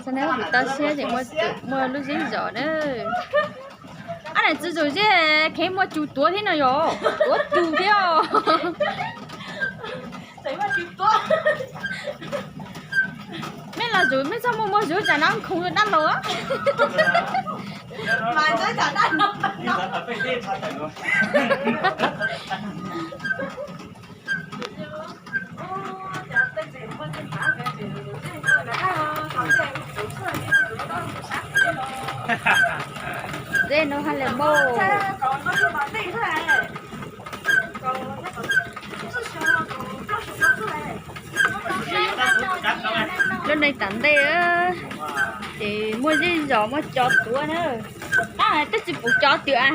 Sao nếu người ta xe thì mua lúc gì rõ nữa. Anh này rồi chứ cái mua chú tua thế nào rồi? Tua chú thế à? Mấy là rồi mấy sao mua rồi chả năng không được đắt đâu á. Mà tới chả đắt đâu. Dê nó hay là mô. Lên đây tận đây á thì mua gì giỏ mua chó tua nữa. À, tất chỉ phụ chó tua à.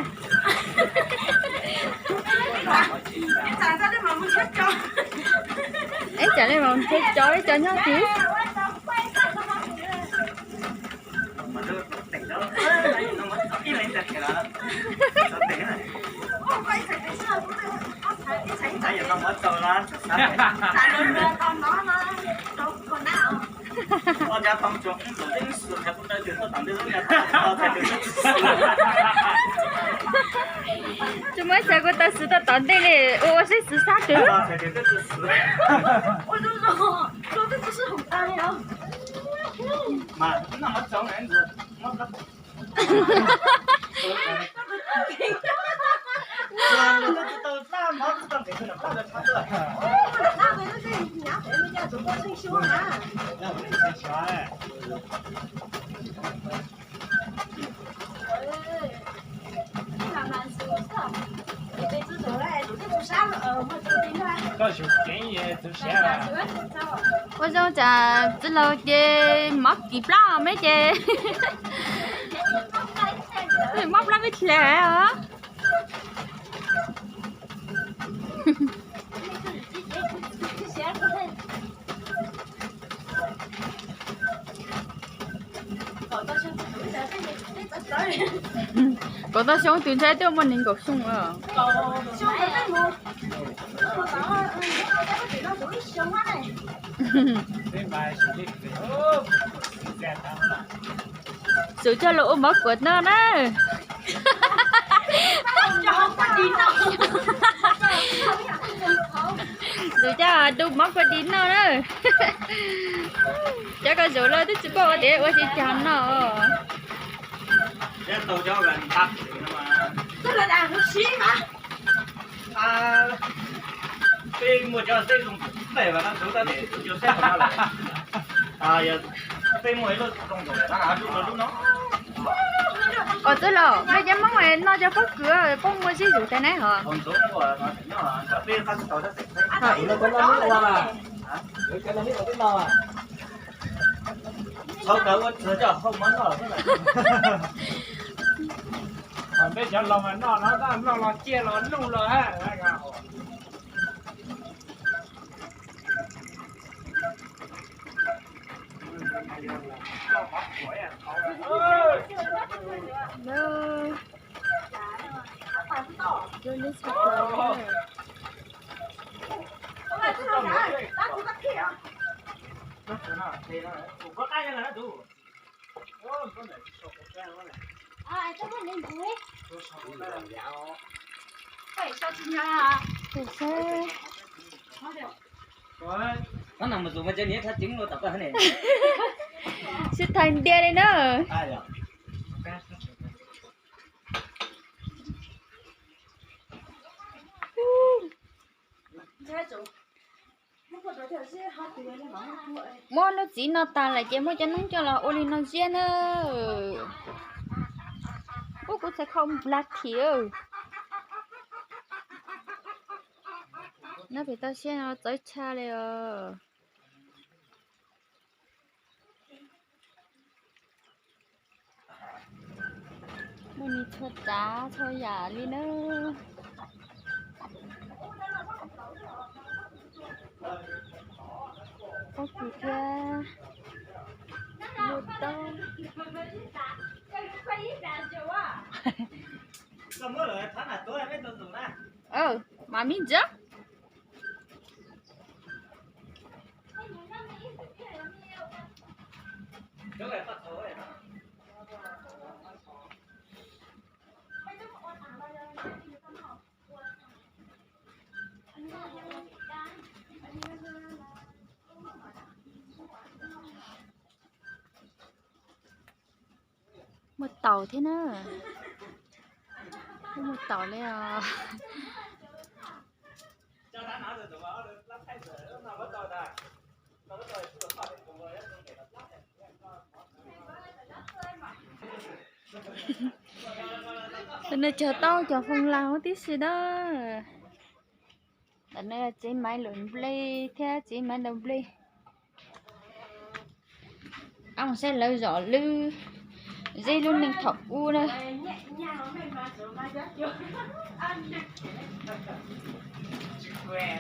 Ấy chả lên mà chết chó ấy cho nhau tí. Chú mới sao cô ta xử ta tận đây này, ô sẽ xử sát chứ. Ôi đúng rồi, tôi biết cái sự hùng tay không? Mà nó mất sống này rồi, mất lắm. Tôi ra mất tâm để tôi làm sao được sao được. Ôi, làm sao vậy nó cái nhá phải mới ra chúng tôi sinh xuống hả? Nó mới sinh xuống ấy. Có chịu cái gì tôi sẽ là. Ôi sao chả chỉ là chơi móc kịp lắm mấy chơi. Móc lắm mấy lẻ hả? Có ta xuống tuyến xe tiêu mình có sung à. Sự cho lỗ mất quật nó đấy. Rồi cho đu mất quật đi nó đấy. Chắc có số là thích chỉ bỏ để ở trên chán nó. Cái tôi cho gần tắt mà. Tức là đàn nó xí mà. À, cái một cho cái dùng để mà nó chúng ta để cho xếp vào lại. À, giờ cái mỗi lúc dùng rồi nó hả lúc nó. Tức là bây giờ mong mày nó cho phát cửa con mua gì dùng thế này hả? Còn số của nó thì nó là bên ta tôi sẽ thấy. Nó có nó biết qua mà. Cái nó biết ở bên nào à? Sau đó có cho không món nào thế này. Còn bây giờ lòng nó chia nó nung rồi ha. Vô lên sạch rồi. Có ai ra là đủ. À, chắc là nên vui. Phải sao chị nhà? Phải sao? Nó nằm mà dùng mà trên nhé thắt trứng luôn tập ra thế này. Sẽ thành đĩa đây nữa. Ai rồi? Mua nó chỉ nó tàn lại chứ mua cho nó cho là oli nó riêng nữa. Cô cũng sẽ không black thiếu. Nó bị tao xe nó tới chaเลยมันมีเธอจ้าเธออย่าลีเนอร์ก็คือแค่หมดต้อง Sao mới rồi tháng nào tối em mới tuần tuần ra. mà mình chứ cái này tắt thôi một tàu thế nữa một tàuเลยà cho nó nói được đó lắp thay rồi nó bắt đầu đã nó bắt đầu cứ phải cùng rồi không thể lắp nên chờ tao chờ phong lao tí xí đó nên là chỉ máy lượn play theo chỉ máy đồng play ông sẽ lấy rõ lư dây luôn mình thọc u đây quen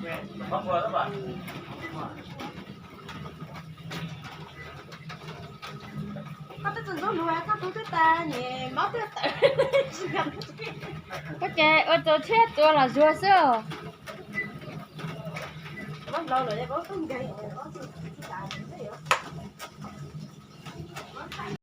quen không vừa các bạn có tới từng lúc nữa có tới ta nhỉ máu tới tự có trẻ ở chỗ chết tôi là rùa sữa bắt lâu rồi có không gây